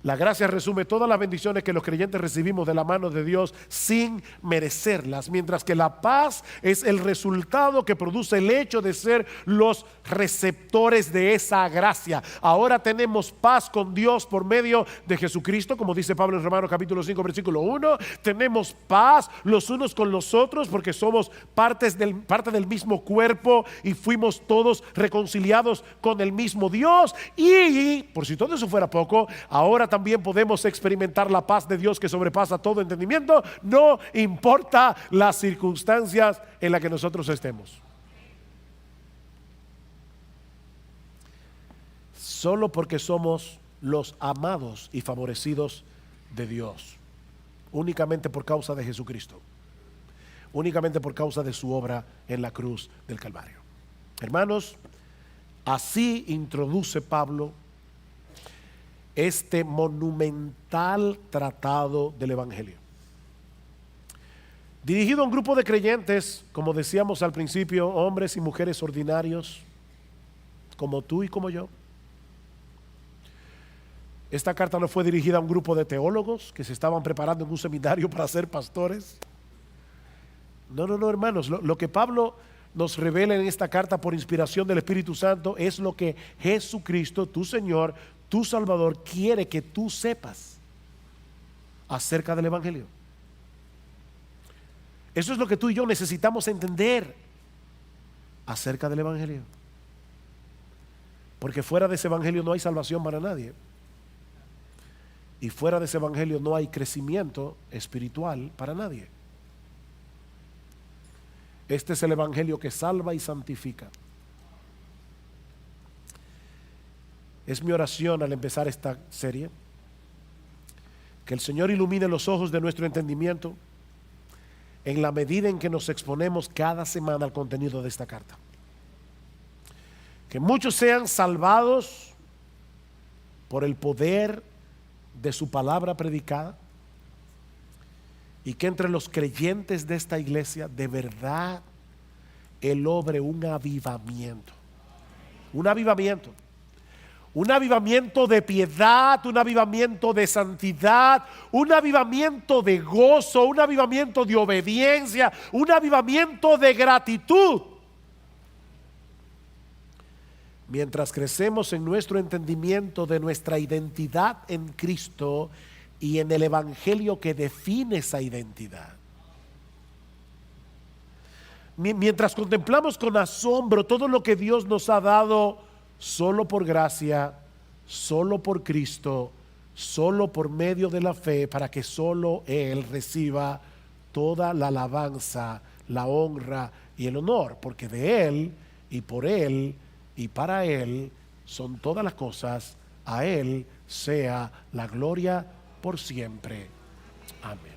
La gracia resume todas las bendiciones que los creyentes recibimos de la mano de Dios sin merecerlas, mientras que la paz es el resultado que produce el hecho de ser los receptores de esa gracia. Ahora tenemos paz con Dios por medio de Jesucristo, como dice Pablo en Romanos capítulo 5 versículo 1. Tenemos paz los unos con los otros porque somos parte del mismo cuerpo y fuimos todos reconciliados con el mismo Dios. Y por si todo eso fuera poco, ahora también podemos experimentar la paz de Dios que sobrepasa todo entendimiento, no importa las circunstancias en las que nosotros estemos. Solo porque somos los amados y favorecidos de Dios. únicamente por causa de Jesucristo, únicamente por causa de su obra en la cruz del Calvario. Hermanos, así introduce Pablo este monumental tratado del Evangelio, dirigido a un grupo de creyentes, como decíamos al principio, hombres y mujeres ordinarios, como tú y como yo. Esta carta no fue dirigida a un grupo de teólogos que se estaban preparando en un seminario para ser pastores. No, hermanos, lo que Pablo nos revela en esta carta por inspiración del Espíritu Santo es lo que Jesucristo, tu Señor, tu Salvador, quiere que tú sepas acerca del Evangelio. Eso es lo que tú y yo necesitamos entender acerca del Evangelio. Porque fuera de ese Evangelio no hay salvación para nadie. Y fuera de ese Evangelio no hay crecimiento espiritual para nadie. Este es el Evangelio que salva y santifica. Es mi oración al empezar esta serie, que el Señor ilumine los ojos de nuestro entendimiento en la medida en que nos exponemos cada semana al contenido de esta carta. Que muchos sean salvados por el poder de su palabra predicada, y que entre los creyentes de esta iglesia de verdad Él obre un avivamiento. Un avivamiento. Un avivamiento de piedad, un avivamiento de santidad, un avivamiento de gozo, un avivamiento de obediencia, un avivamiento de gratitud. Mientras crecemos en nuestro entendimiento de nuestra identidad en Cristo y en el Evangelio que define esa identidad. Mientras contemplamos con asombro todo lo que Dios nos ha dado solo por gracia, solo por Cristo, solo por medio de la fe, para que solo Él reciba toda la alabanza, la honra y el honor, porque de Él y por Él y para Él son todas las cosas. A Él sea la gloria por siempre. Amén.